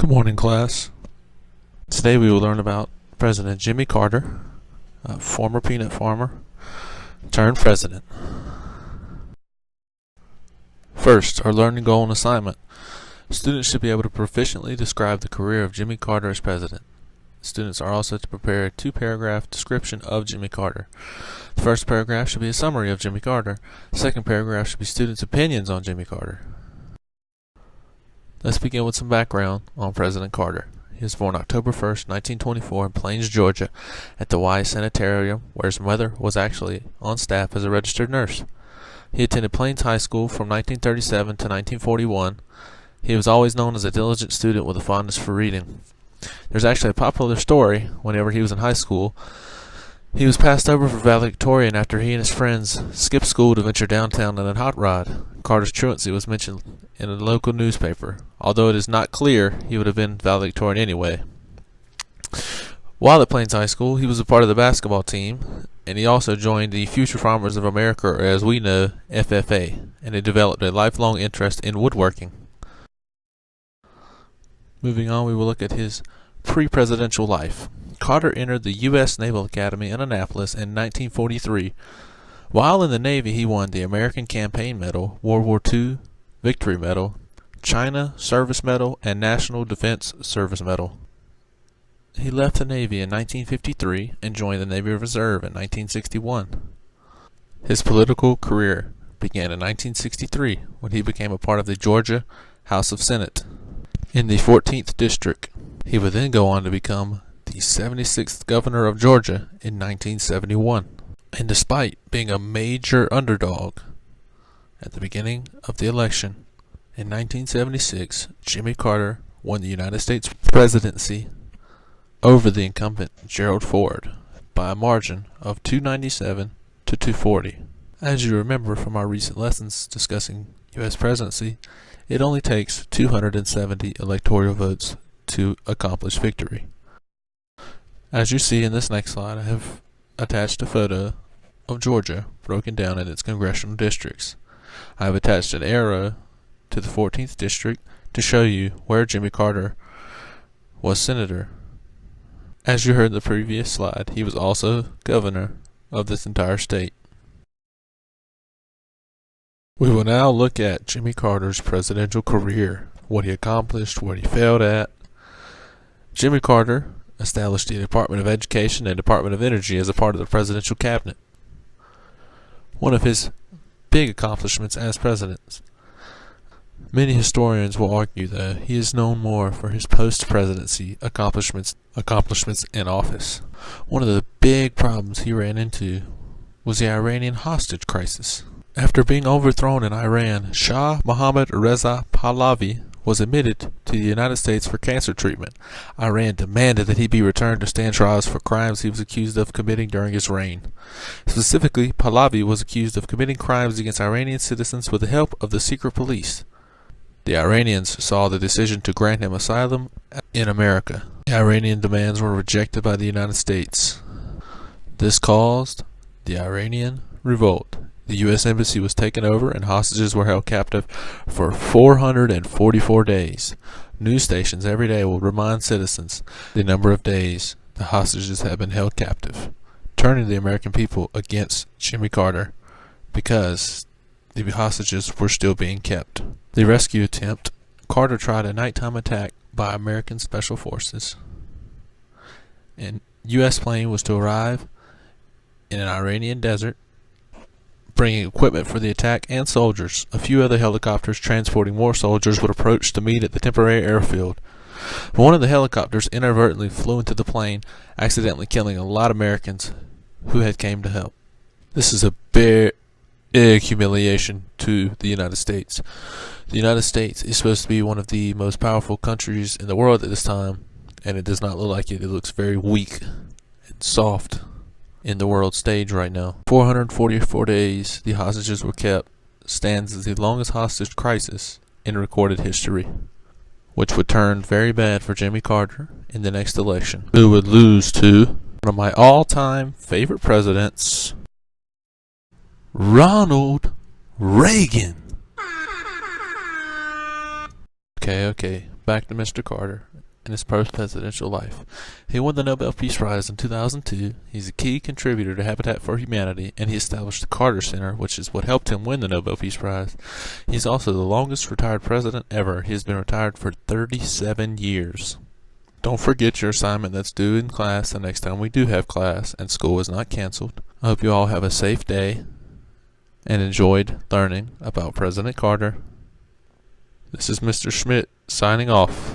Good morning, class. Today we will learn about President Jimmy Carter, a former peanut farmer turned president. First, our learning goal and assignment. Students should be able to proficiently describe the career of Jimmy Carter as president. Students are also to prepare a two-paragraph description of Jimmy Carter. The first paragraph should be a summary of Jimmy Carter. The second paragraph should be students' opinions on Jimmy Carter. Let's begin with some background on President Carter. He was born October 1st, 1924 in Plains, Georgia at the Y Sanitarium, where his mother was actually on staff as a registered nurse. He attended Plains High School from 1937 to 1941. He was always known as a diligent student with a fondness for reading. There's actually a popular story whenever he was in high school. He was passed over for valedictorian after he and his friends skipped school to venture downtown in a hot rod. Carter's truancy was mentioned in a local newspaper, although it is not clear he would have been valedictorian anyway. While at Plains High School, he was a part of the basketball team, and he also joined the Future Farmers of America, or as we know, FFA, and he developed a lifelong interest in woodworking. Moving on, we will look at his pre-presidential life. Carter entered the U.S. Naval Academy in Annapolis in 1943. While in the Navy, he won the American Campaign Medal, World War II Victory Medal, China Service Medal, and National Defense Service Medal. He left the Navy in 1953 and joined the Navy Reserve in 1961. His political career began in 1963 when he became a part of the Georgia House of Senate in the 14th District. He would then go on to become the 76th governor of Georgia in 1971. And despite being a major underdog at the beginning of the election in 1976, Jimmy Carter won the United States presidency over the incumbent Gerald Ford by a margin of 297 to 240. As you remember from our recent lessons discussing U.S. presidency, it only takes 270 electoral votes to accomplish victory. As you see in this next slide, I have attached a photo of Georgia broken down in its congressional districts. I have attached an arrow to the 14th district to show you where Jimmy Carter was senator. As you heard in the previous slide, he was also governor of this entire state. We will now look at Jimmy Carter's presidential career, what he accomplished, what he failed at. Jimmy Carter established the Department of Education and Department of Energy as a part of the presidential cabinet. One of his big accomplishments as president. Many historians will argue that he is known more for his post-presidency accomplishments in office. One of the big problems he ran into was the Iranian hostage crisis. After being overthrown in Iran, Shah Mohammad Reza Pahlavi was admitted to the United States for cancer treatment. Iran demanded that he be returned to stand trials for crimes he was accused of committing during his reign. Specifically, Pahlavi was accused of committing crimes against Iranian citizens with the help of the secret police. The Iranians saw the decision to grant him asylum in America. The Iranian demands were rejected by the United States. This caused the Iranian revolt. The U.S. Embassy was taken over and hostages were held captive for 444 days. News stations every day will remind citizens the number of days the hostages have been held captive, turning the American people against Jimmy Carter because the hostages were still being kept. The rescue attempt. Carter tried a nighttime attack by American Special Forces. An U.S. plane was to arrive in an Iranian desert, bringing equipment for the attack and soldiers. A few other helicopters transporting more soldiers would approach to meet at the temporary airfield. One of the helicopters inadvertently flew into the plane, accidentally killing a lot of Americans who had came to help. This is a big humiliation to the United States. The United States is supposed to be one of the most powerful countries in the world at this time, and it does not look like it. It looks very weak and soft in the world stage right now. 444 days the hostages were kept stands as the longest hostage crisis in recorded history, which would turn very bad for Jimmy Carter in the next election, who would lose to one of my all-time favorite presidents, Ronald Reagan. Okay, back to Mr. Carter in his post-presidential life. He won the Nobel Peace Prize in 2002. He's a key contributor to Habitat for Humanity, and he established the Carter Center, which is what helped him win the Nobel Peace Prize. He's also the longest retired president ever. He has been retired for 37 years. Don't forget your assignment that's due in class the next time we do have class and school is not canceled. I hope you all have a safe day and enjoyed learning about President Carter. This is Mr. Schmidt signing off.